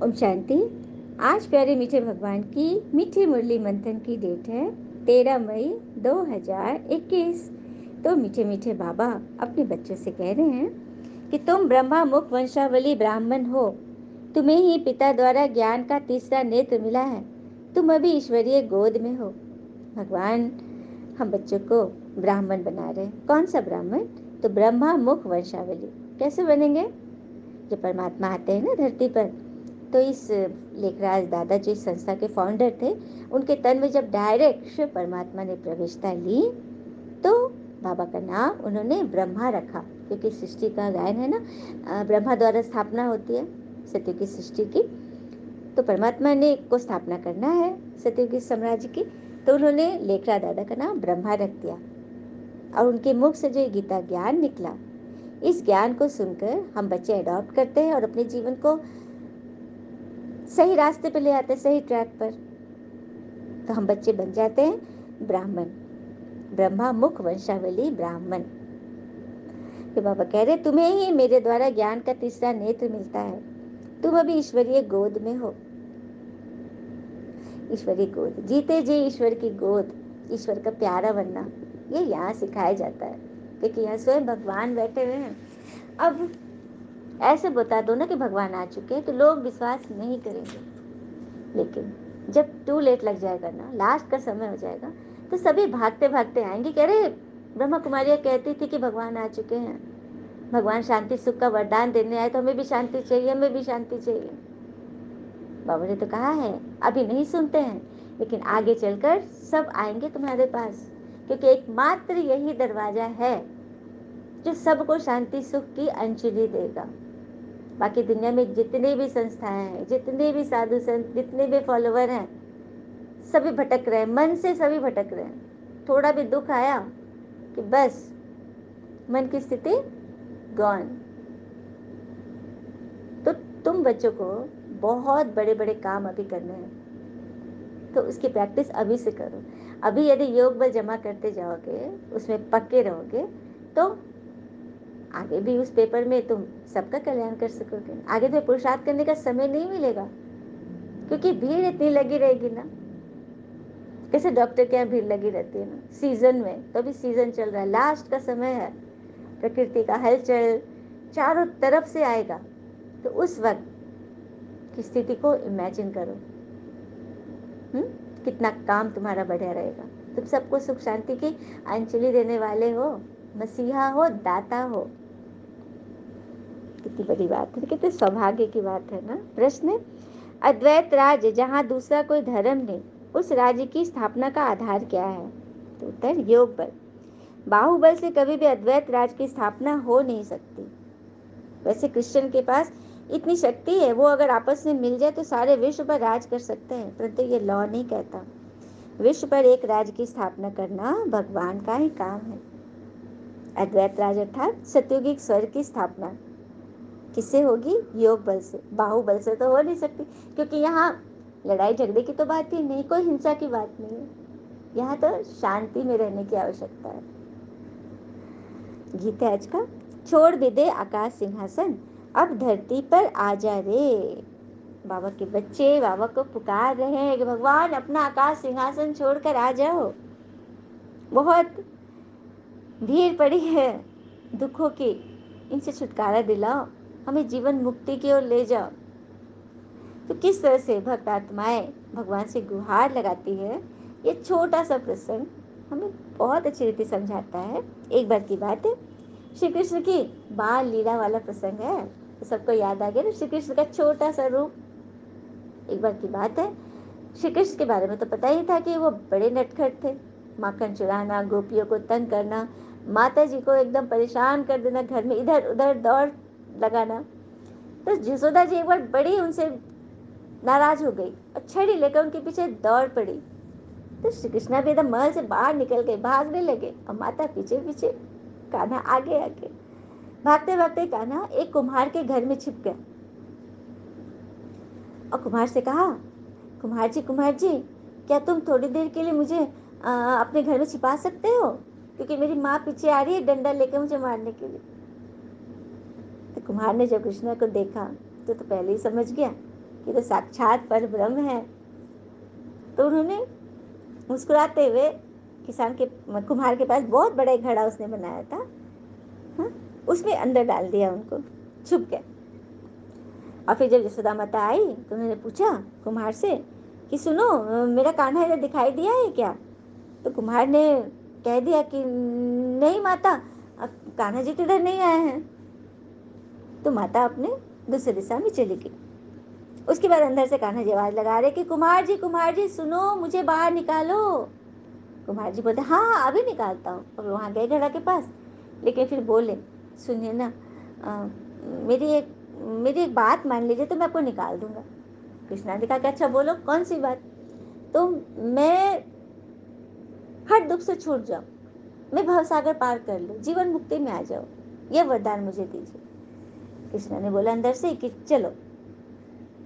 ओम शांति। आज प्यारे मीठे भगवान की मीठी मुरली मंथन की डेट है 13 मई 2021। तो मीठे मीठे बाबा अपने बच्चों से कह रहे हैं कि तुम ब्रह्मा मुख वंशावली ब्राह्मण हो। तुम्हें ही पिता द्वारा ज्ञान का तीसरा नेत्र मिला है। तुम अभी ईश्वरीय गोद में हो। भगवान हम बच्चों को ब्राह्मण बना रहे हैं। कौन सा ब्राह्मण? तो ब्रह्मा मुख वंशावली। कैसे बनेंगे? जब परमात्मा आते हैं ना धरती पर, तो इस लेखराज दादा जो इस संस्था के फाउंडर थे, उनके तन में जब डायरेक्ट शिव परमात्मा ने प्रविष्टता ली, तो बाबा का नाम उन्होंने ब्रह्मा रखा, क्योंकि सृष्टि का गायन है ना, ब्रह्मा द्वारा स्थापना होती है सत्य की सृष्टि की। तो परमात्मा ने को स्थापना करना है सत्य की साम्राज्य की, तो उन्होंने लेखराज दादा का नाम ब्रह्मा रख दिया। और उनके मुख से जो गीता ज्ञान निकला, इस ज्ञान को सुनकर हम बच्चे अडॉप्ट करते हैं और अपने जीवन को सही रास्ते पे ले आते हैं, सही ट्रैक पर। तो हम बच्चे बन जाते हैं ब्राह्मण, ब्रह्मा मुख वंशावली ब्राह्मण। तो बाबा कह रहे तुम्हें ही मेरे द्वारा ज्ञान का तीसरा नेत्र मिलता है। तुम अभी ईश्वरीय गोद में हो। ईश्वरीय गोद, जीते जी ईश्वर की गोद, ईश्वर का प्यारा बनना, ये यहाँ सिखाया जाता है, क्योंकि यहाँ स्वयं भगवान बैठे हुए हैं। अब ऐसे बता दो ना कि भगवान आ चुके हैं, तो लोग विश्वास नहीं करेंगे। लेकिन जब टू लेट लग जाएगा ना, लास्ट का समय हो जाएगा, तो सभी भागते भागते आएंगे। कह रहे ब्रह्मा कुमारियाँ कहती थी कि भगवान आ चुके हैं, भगवान शांति सुख का वरदान देने आए, तो हमें भी शांति चाहिए, हमें भी शांति चाहिए। बाबा ने तो कहा है, अभी नहीं सुनते हैं, लेकिन आगे चलकर सब आएंगे तुम्हारे पास, क्योंकि एकमात्र यही दरवाजा है जो सबको शांति सुख की अंजलि देगा। बाकी दुनिया में जितने भी संस्थाएं हैं, जितने भी साधु संत, जितने भी फॉलोवर हैं, सभी भटक रहे हैं, मन से सभी भटक रहे हैं। थोड़ा भी दुख आया कि बस मन की स्थिति गॉन। तो तुम बच्चों को बहुत बड़े बड़े काम अभी करने हैं, तो उसकी प्रैक्टिस अभी से करो। अभी यदि योग बल जमा करते जाओगे, उसमें पक्के रहोगे, तो आगे भी उस पेपर में तुम सबका कल्याण कर सकोगे। आगे तो पुरुषार्थ करने का समय नहीं मिलेगा, क्योंकि भीड़ इतनी लगी रहेगी ना। कैसे डॉक्टर के यहाँ भीड़ लगी रहती है ना सीजन में, तो अभी सीजन चल रहा है, लास्ट का समय है, प्रकृति का हलचल चारों तरफ से आएगा। तो उस वक्त की स्थिति को इमेजिन करो, कितना काम तुम्हारा बढ़िया रहेगा। तुम सबको सुख शांति की अंजलि देने वाले हो, मसीहा हो, दाता हो। कितनी बड़ी बात है, कितने सौभाग्य की बात है ना। प्रश्न, अद्वैत राज्य जहाँ दूसरा कोई धर्म नहीं, उस राज्य की स्थापना का आधार क्या है? तो उत्तर, योग बल। बाहुबल से कभी भी अद्वैत राज्य की स्थापना हो नहीं सकती। वैसे क्रिश्चियन के पास इतनी शक्ति है, वो अगर आपस में मिल जाए तो सारे विश्व पर राज कर सकते हैं, परंतु ये लॉ नहीं कहता। विश्व पर एक राज्य की स्थापना करना भगवान का ही काम है। अद्वैत राज अर्थात सत्युगिक स्वर्ग की स्थापना किससे होगी? योग बल से। बाहुबल से तो हो नहीं सकती, क्योंकि यहाँ लड़ाई झगड़े की तो बात ही नहीं, कोई हिंसा की बात नहीं है। यहाँ तो शांति में रहने की आवश्यकता है। गीत है आज का, छोड़ भी दे आकाश सिंहासन, अब धरती पर आ जा रे। बाबा के बच्चे बाबा को पुकार रहे हैं कि भगवान अपना आकाश सिंहासन छोड़कर आ जाओ। बहुत भीड़ पड़ी है दुखों की, इनसे छुटकारा दिलाओ, हमें जीवन मुक्ति की ओर ले जाओ। तो किस तरह से भक्त आत्माएं भगवान से गुहार लगाती है, ये छोटा सा प्रसंग हमें बहुत अच्छी रीति समझाता है। एक बार की बात है, श्री कृष्ण की बाल लीला वाला प्रसंग है, तो सबको याद आ गया ना, श्री कृष्ण का छोटा सा रूप। एक बार की बात है, श्री कृष्ण के बारे में तो पता ही था कि वो बड़े नटखट थे। माखन चुराना, गोपियों को तंग करना, माता जी को एकदम परेशान कर देना, घर में इधर उधर दौड़ लगाना। तो जसोदा जी एक बार बड़ी उनसे नाराज हो गई और छड़ी लेकर उनके पीछे दौड़ पड़ी। तो श्री कृष्णा भी एकदम महल से बाहर निकल गए, भागने लगे, और माता पीछे पीछे, कान्हा आगे आगे। भागते भागते कान्हा एक कुम्हार के घर में छिप गया और कुम्हार से कहा, कुम्हार जी, क्या तुम थोड़ी देर के लिए मुझे अपने घर में छिपा सकते हो, क्योंकि मेरी माँ पीछे आ रही है डंडा लेकर मुझे मारने के लिए। तो कुम्हार ने जब कृष्णा को देखा तो पहले ही समझ गया कि तो साक्षात पर ब्रह्म है। तो उन्होंने मुस्कुराते हुए किसान के कुम्हार के पास बहुत बड़ा एक घड़ा उसने बनाया था, हाँ, उसमें अंदर डाल दिया उनको, छुप गए। और फिर जब यशोदा माता आई तो उन्होंने पूछा कुम्हार से कि सुनो, मेरा कान्हा इधर दिखाई दिया है क्या? तो कुम्हार ने कह दिया कि नहीं माता, कान्हा जी तो इधर नहीं आए हैं। तो माता अपने दूसरी दिशा में चली गई। उसके बाद अंदर से कान्हा जी आवाज लगा रहे कि कुम्हार जी सुनो, मुझे बाहर निकालो। कुम्हार जी बोलते हाँ हाँ अभी निकालता हूँ। और वहाँ गए घड़ा के पास, लेकिन फिर बोले सुनिए ना, अ, मेरी एक मेरी एक बात मान लीजिए तो मैं आपको निकाल दूंगा। कृष्णा ने कहा कि अच्छा बोलो कौन सी बात? तो मैं हर दुख से छूट जाऊं, मैं भवसागर पार कर लूं, जीवन मुक्ति में आ जाऊं, यह वरदान मुझे दीजिए। कृष्णा ने बोला अंदर से कि चलो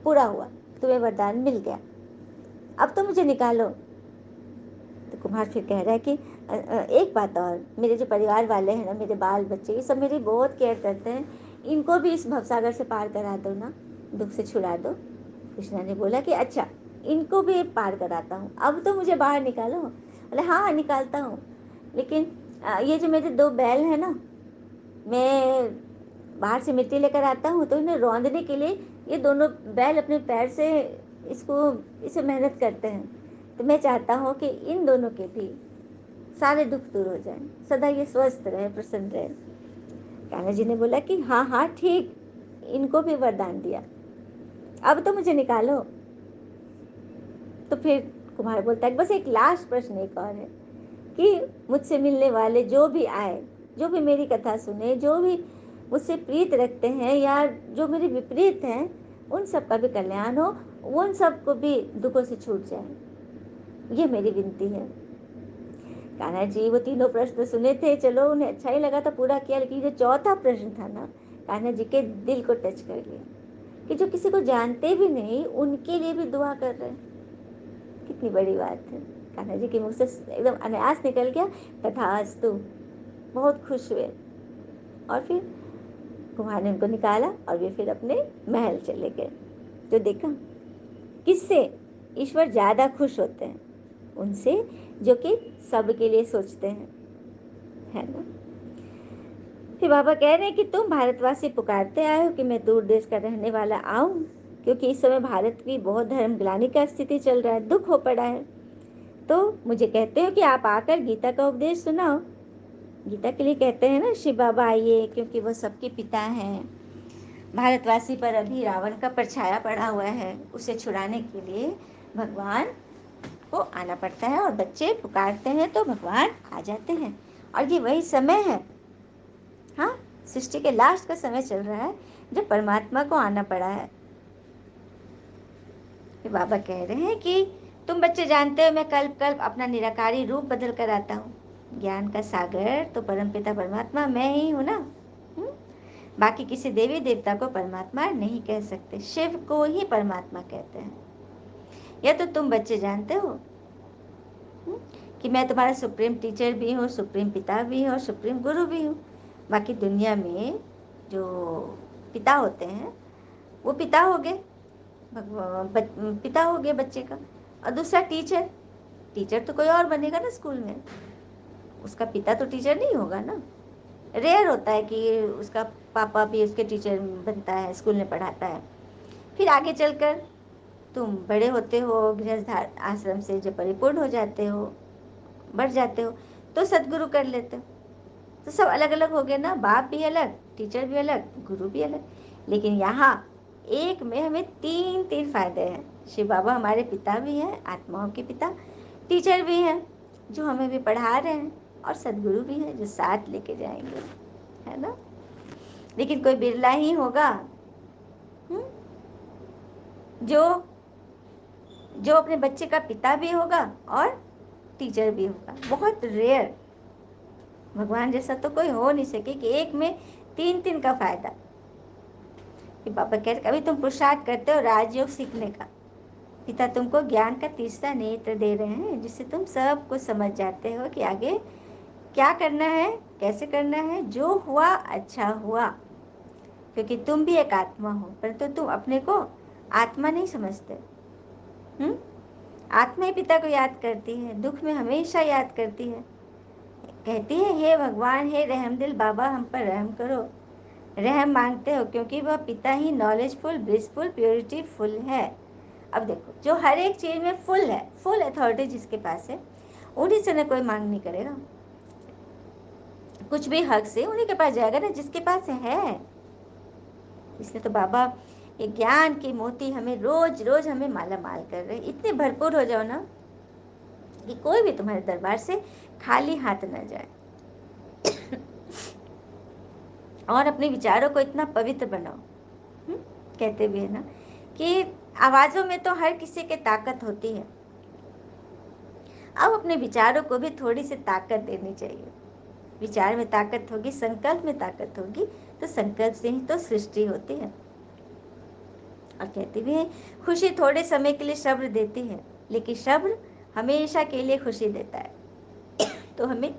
पूरा हुआ, तुम्हें वरदान मिल गया, अब तो मुझे निकालो। तो कुम्हार फिर कह रहा है कि एक बात और, मेरे जो परिवार वाले हैं ना, मेरे बाल बच्चे, ये सब मेरी बहुत केयर करते हैं, इनको भी इस भवसागर से पार करा दो ना, दुख से छुड़ा दो। कृष्णा ने बोला कि अच्छा इनको भी पार कराता हूँ, अब तो मुझे बाहर निकालो। बोले हाँ हाँ निकालता हूँ, लेकिन ये जो मेरे दो बैल हैं ना, मैं बाहर से मिट्टी लेकर आता हूँ तो इन्हें रौंदने के लिए ये दोनों बैल अपने पैर से इसको इसे मेहनत करते हैं। तो मैं चाहता हूँ कि इन दोनों के भी सारे दुख दूर हो जाएं, सदा ये स्वस्थ रहे, प्रसन्न रहे। कान्हा जी ने बोला कि हाँ हाँ ठीक, इनको भी वरदान दिया, अब तो मुझे निकालो। तो फिर कुम्हार बोलता है बस एक लास्ट प्रश्न एक और है कि मुझसे मिलने वाले जो भी आए, जो भी मेरी कथा सुने, जो भी मुझसे प्रीत रखते हैं या जो मेरे विपरीत हैं, उन सब का भी कल्याण हो, उन सब को भी दुखों से छूट जाए, ये मेरी विनती है। कान्हा जी वो तीनों प्रश्न सुने थे, चलो उन्हें अच्छा ही लगा था, पूरा किया, लेकिन जो चौथा प्रश्न था ना, कान्हा जी के दिल को टच कर लिया कि जो किसी को जानते भी नहीं उनके लिए भी दुआ कर रहे हैं, कितनी बड़ी बात है। कान्हा जी के मुख से एकदम अनायास निकल गया तथास्तु, बहुत खुश हुए। और फिर कुम्हार ने उनको निकाला और वे फिर अपने महल चले गए। तो देखा किससे ईश्वर ज्यादा खुश होते हैं? उनसे जो कि सबके लिए सोचते हैं, है ना। फिर बाबा कह रहे हैं कि तुम भारतवासी पुकारते आए हो कि मैं दूर देश का रहने वाला आऊं, क्योंकि इस समय भारत की बहुत धर्म ग्लानि का स्थिति चल रहा है, दुख हो पड़ा है। तो मुझे कहते हो कि आप आकर गीता का उपदेश सुनाओ। गीता के लिए कहते हैं ना शिव बाबा आइए, क्योंकि वो सबके पिता हैं। भारतवासी पर अभी रावण का परछाया पड़ा हुआ है, उसे छुड़ाने के लिए भगवान को आना पड़ता है, और बच्चे पुकारते हैं तो भगवान आ जाते हैं। और ये वही समय है, हाँ, सृष्टि के लास्ट का समय चल रहा है जब परमात्मा को आना पड़ा है। फिर बाबा कह रहे हैं कि तुम बच्चे जानते हो मैं कल्प कल्प अपना निराकारी रूप बदल कर आता हूँ। ज्ञान का सागर तो परमपिता परमात्मा मैं ही हूँ ना। बाकी किसी देवी देवता को परमात्मा नहीं कह सकते, शिव को ही परमात्मा कहते हैं। यह तो तुम बच्चे जानते हो कि मैं तुम्हारा सुप्रीम टीचर भी हूँ, सुप्रीम पिता भी हूँ और सुप्रीम गुरु भी हूँ। बाकी दुनिया में जो पिता होते हैं वो पिता हो गए, पिता हो गए बच्चे का, और दूसरा टीचर, टीचर तो कोई और बनेगा ना स्कूल में, उसका पिता तो टीचर नहीं होगा ना। रेयर होता है कि उसका पापा भी उसके टीचर बनता है, स्कूल में पढ़ाता है। फिर आगे चलकर तुम बड़े होते हो, गृहस्थ आश्रम से जब परिपूर्ण हो जाते हो, बढ़ जाते हो, तो सदगुरु कर लेते हो। तो सब अलग अलग हो गए ना, बाप भी अलग, टीचर भी अलग, गुरु भी अलग। लेकिन यहाँ एक में हमें तीन तीन फायदे हैं। शिव बाबा हमारे पिता भी हैं, आत्माओं के पिता, टीचर भी हैं जो हमें भी पढ़ा रहे हैं, और सदगुरु भी हैं जो साथ लेके जाएंगे, है ना। लेकिन कोई बिरला ही होगा जो जो अपने बच्चे का पिता भी होगा और टीचर भी होगा, बहुत रेयर। भगवान जैसा तो कोई हो नहीं सके कि एक में तीन तीन का फायदा। कि पापा कह रहे कभी तुम पुरुषार्थ करते हो राजयोग सीखने का, पिता तुमको ज्ञान का तीसरा नेत्र दे रहे हैं, जिससे तुम सब कुछ समझ जाते हो कि आगे क्या करना है, कैसे करना है। जो हुआ अच्छा हुआ, क्योंकि तुम भी एक आत्मा हो, परंतु तुम अपने को आत्मा नहीं समझते। आत्मा ही पिता को याद करती है, दुख में हमेशा याद करती है, कहती है हे भगवान, हे रहमदिल बाबा, हम पर रहम करो। रहम मांगते हो क्योंकि वह पिता ही नॉलेजफुल, ब्लिसफुल, प्योरिटी फुल है। अब देखो, जो हर एक चीज में फुल है, फुल अथॉरिटी जिसके पास है, उन्हीं से न कोई मांग नहीं करेगा। कुछ भी हक से उन्हीं के पास जाएगा ना जिसके पास है। इसलिए तो बाबा ये ज्ञान के मोती हमें रोज रोज हमें माला माल कर रहे हैं। इतने भरपूर हो जाओ ना कि कोई भी तुम्हारे दरबार से खाली हाथ न जाए। और अपने विचारों को इतना पवित्र बनाओ। कहते भी है ना कि आवाजों में तो हर किसी के ताकत होती है, अब अपने विचारों को भी थोड़ी सी ताकत देनी चाहिए। विचार में ताकत होगी, संकल्प में ताकत होगी, तो संकल्प से ही तो सृष्टि होती है। और कहते भी हैं खुशी थोड़े समय के लिए सब्र देती है, लेकिन सब्र हमेशा के लिए खुशी देता है। तो हमें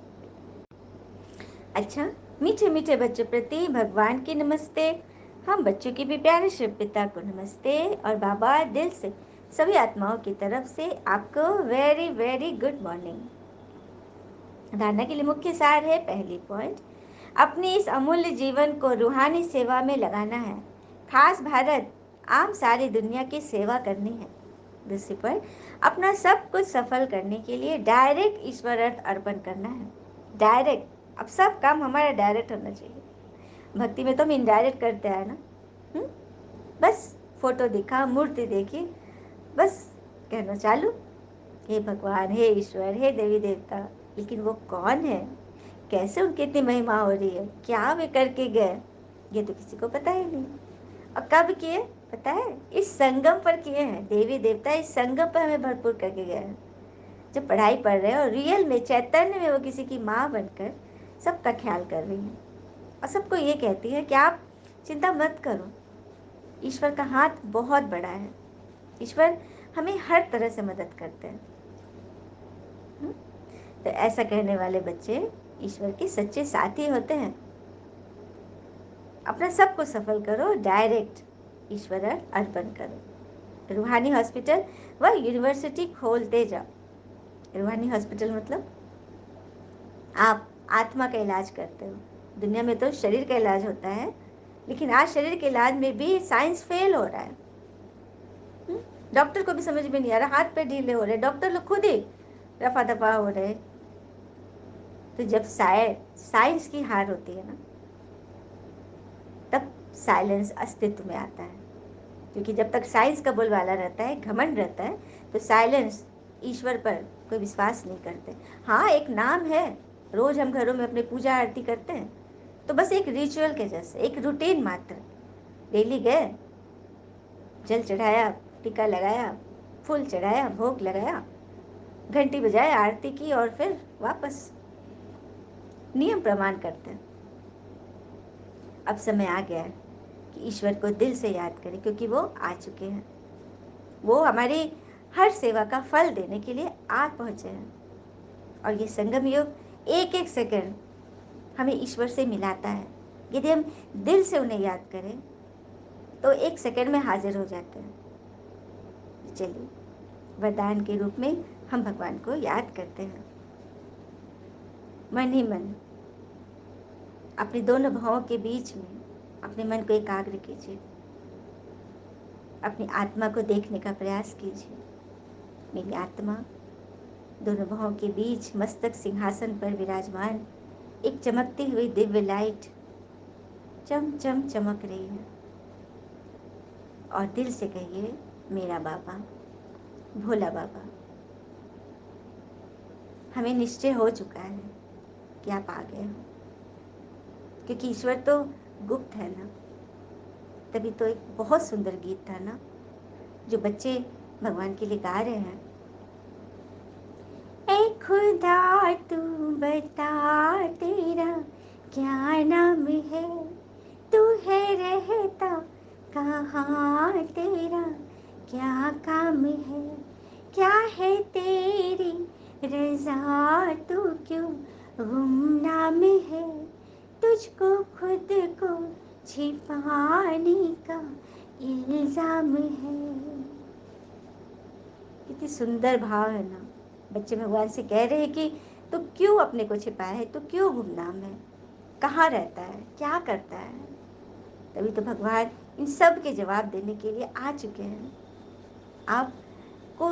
अच्छा, मीठे मीठे बच्चों प्रति भगवान की नमस्ते। हम बच्चों की भी प्यारे शिव पिता को नमस्ते। और बाबा दिल से सभी आत्माओं की तरफ से आपको वेरी वेरी गुड मॉर्निंग। धारणा के लिए मुख्य सार है, पहली पॉइंट, अपने इस अमूल्य जीवन को रूहानी सेवा में लगाना है। खास भारत आम सारी दुनिया की सेवा करनी है। दूसरी पॉइंट, अपना सब कुछ सफल करने के लिए डायरेक्ट ईश्वर अर्थ अर्पण करना है। डायरेक्ट, अब सब काम हमारा डायरेक्ट होना चाहिए। भक्ति में तो हम इनडायरेक्ट करते हैं ना। बस फोटो दिखा, मूर्ति देखी, बस कहना चालू, हे भगवान, हे ईश्वर, हे देवी देवता। लेकिन वो कौन है, कैसे उनकी इतनी महिमा हो रही है, क्या वे करके गए, ये तो किसी को पता ही नहीं। और कब किए पता है, इस संगम पर किए हैं। देवी देवता इस संगम पर हमें भरपूर करके गए हैं। जब पढ़ाई पढ़ रहे हैं और रियल में चैतन्य में वो किसी की माँ बनकर सबका ख्याल कर रही है और सबको ये कहती है कि आप चिंता मत करो, ईश्वर का हाथ बहुत बड़ा है, ईश्वर हमें हर तरह से मदद करते हैं। तो ऐसा कहने वाले बच्चे ईश्वर के सच्चे साथी होते हैं। अपना सब कुछ सफल करो, डायरेक्ट ईश्वर अर्पण करो। रूहानी हॉस्पिटल व यूनिवर्सिटी खोलते जाओ। रूहानी हॉस्पिटल मतलब आप आत्मा का इलाज करते हो। दुनिया में तो शरीर का इलाज होता है, लेकिन आज शरीर के इलाज में भी साइंस फेल हो रहा है। डॉक्टर को भी समझ में नहीं आ रहा, हाथ पे ढीले हो रहे, डॉक्टर लोग खुद ही रफा दफा हो रहे। तो जब साइंस की हार होती है ना, तब साइलेंस अस्तित्व में आता है। क्योंकि जब तक साइंस का बोलबाला रहता है, घमंड रहता है, तो साइलेंस, ईश्वर पर कोई विश्वास नहीं करते। हाँ, एक नाम है, रोज हम घरों में अपने पूजा आरती करते हैं, तो बस एक रिचुअल के जैसे, एक रूटीन मात्र। डेली गए, जल चढ़ाया, टीका लगाया, फूल चढ़ाया, भोग लगाया, घंटी बजाए, आरती की और फिर वापस नियम प्रमाण करते हैं। अब समय आ गया है कि ईश्वर को दिल से याद करें, क्योंकि वो आ चुके हैं। वो हमारी हर सेवा का फल देने के लिए आ पहुंचे हैं। और ये संगम योग एक एक सेकंड हमें ईश्वर से मिलाता है। यदि हम दिल से उन्हें याद करें तो एक सेकंड में हाजिर हो जाते हैं। चलिए, वरदान के रूप में हम भगवान को याद करते हैं। मन ही मन अपने दोनों भावों के बीच में अपने मन को एकाग्र कीजिए। अपनी आत्मा को देखने का प्रयास कीजिए। मेरी आत्मा दोनों भावों के बीच मस्तक सिंहासन पर विराजमान एक चमकती हुई दिव्य लाइट चम चम चमक रही है। और दिल से कहिए, मेरा बाबा, भोला बाबा। हमें निश्चय हो चुका है कि आप आ गए हो, क्योंकि ईश्वर तो गुप्त है ना। तभी तो एक बहुत सुंदर गीत था ना, जो बच्चे भगवान के लिए गा रहे हैं। ए खुदा तू बता, तेरा क्या नाम है, तू है रहता कहाँ, तेरा क्या काम है, क्या है तेरी रज़ा, तू क्यों गुमनाम है, तुझको खुद को छिपाने का इल्जाम है। कितनी सुंदर भाव है ना। बच्चे भगवान से कह रहे हैं कि तू क्यों अपने को छिपाया है, तू क्यों गुमनाम है, कहाँ रहता है, क्या करता है। तभी तो भगवान इन सब के जवाब देने के लिए आ चुके हैं। आपको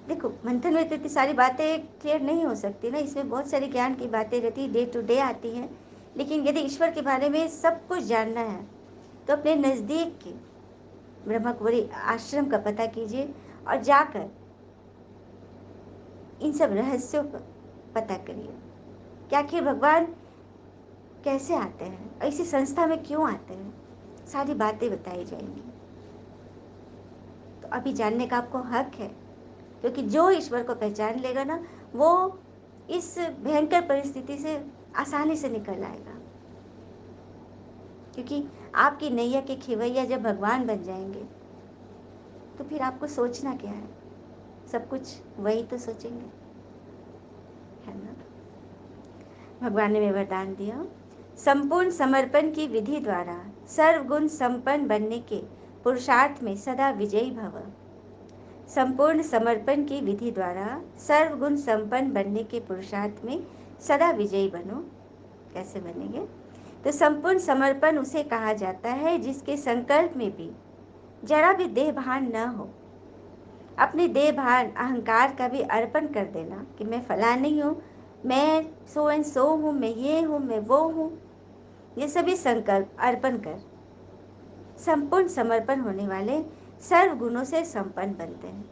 देखो, मंथन में तो इतनी सारी बातें क्लियर नहीं हो सकती ना, इसमें बहुत सारी ज्ञान की बातें रहती है, डे टू डे आती हैं। लेकिन यदि ईश्वर के बारे में सब कुछ जानना है तो अपने नज़दीक के ब्रह्मकुमारी आश्रम का पता कीजिए और जाकर इन सब रहस्यों का पता करिए कि आखिर भगवान कैसे आते हैं, ऐसी संस्था में क्यों आते हैं, सारी बातें बताई जाएंगी। तो अभी जानने का आपको हक है, क्योंकि जो ईश्वर को पहचान लेगा ना, वो इस भयंकर परिस्थिति से आसानी से निकल आएगा। क्योंकि आपकी नैया के खेवैया जब भगवान बन जाएंगे तो फिर आपको सोचना क्या है, सब कुछ वही तो सोचेंगे, है ना। भगवान ने वरदान दिया, संपूर्ण समर्पण की विधि द्वारा सर्वगुण संपन्न बनने के पुरुषार्थ में सदा विजयी भव। संपूर्ण समर्पण की विधि द्वारा सर्वगुण संपन्न बनने के पुरुषार्थ में सदा विजयी बनो। कैसे बनेंगे? तो संपूर्ण समर्पण उसे कहा जाता है जिसके संकल्प में भी जरा भी देह भान न हो। अपने देह भान अहंकार का भी अर्पण कर देना कि मैं फला नहीं हूँ, मैं सो एंड सो हूँ, मैं ये हूँ, मैं वो हूँ, ये सभी संकल्प अर्पण कर संपूर्ण समर्पण होने वाले सर्व गुणों से संपन्न बनते हैं।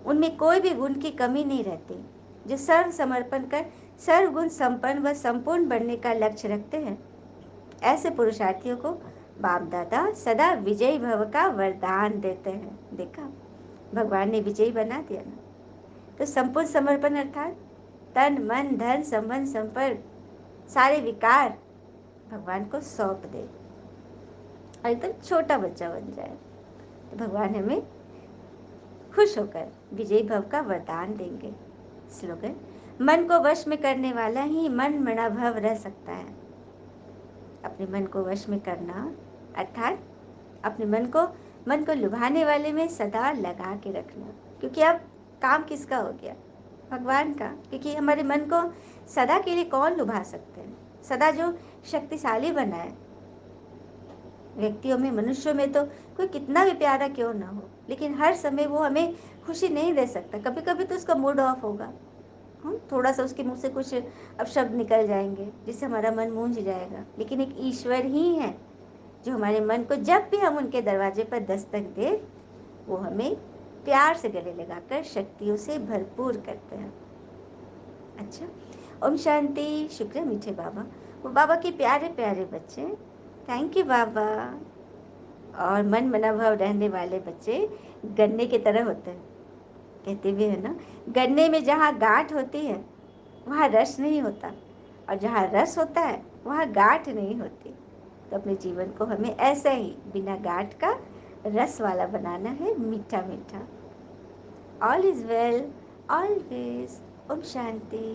उनमें कोई भी गुण की कमी नहीं रहती। जो सर्व समर्पण कर सर्व गुण संपन्न व संपूर्ण बनने का लक्ष्य रखते हैं, ऐसे पुरुषार्थियों को बाप दादा सदा विजयी भव का वरदान देते हैं। देखा, भगवान ने विजयी बना दिया ना। तो संपूर्ण समर्पण अर्थात तन मन धन संबंध संपर्क सारे विकार भगवान को सौंप दे और एकदम छोटा बच्चा बन जाए। तो भगवान हमें खुश होकर विजयी भव का वरदान देंगे। स्लोगन, मन को वश में करने वाला ही मन मना भव रह सकता है। अपने मन को वश में करना अर्थात अपने मन को लुभाने वाले में सदा लगा के रखना। क्योंकि अब काम किसका हो गया? भगवान का। क्योंकि हमारे मन को सदा के लिए कौन लुभा सकते हैं? सदा जो शक्तिशाली बना है व्यक्तियों में, मनुष्यों में, तो कोई कितना भी प्यारा क्यों ना हो, लेकिन हर समय वो हमें खुशी नहीं दे सकता। कभी कभी तो उसका मूड ऑफ होगा, थोड़ा सा उसके मुंह से कुछ अपशब्द निकल जाएंगे जिससे हमारा मन मूंझ जाएगा। लेकिन एक ईश्वर ही है जो हमारे मन को जब भी हम उनके दरवाजे पर दस्तक दे, वो हमें प्यार से गले लगाकर शक्तियों से भरपूर करते हैं। अच्छा, ओम शांति। शुक्र मीठे बाबा, वो बाबा के प्यारे प्यारे बच्चे। थैंक यू बाबा। और मन मना भाव रहने वाले बच्चे गन्ने की तरह होते हैं। कहते भी है ना, गन्ने में जहाँ गांठ होती है वहाँ रस नहीं होता, और जहाँ रस होता है वहाँ गांठ नहीं होती। तो अपने जीवन को हमें ऐसा ही बिना गांठ का रस वाला बनाना है, मीठा मीठा। All is well always. ओम शांति।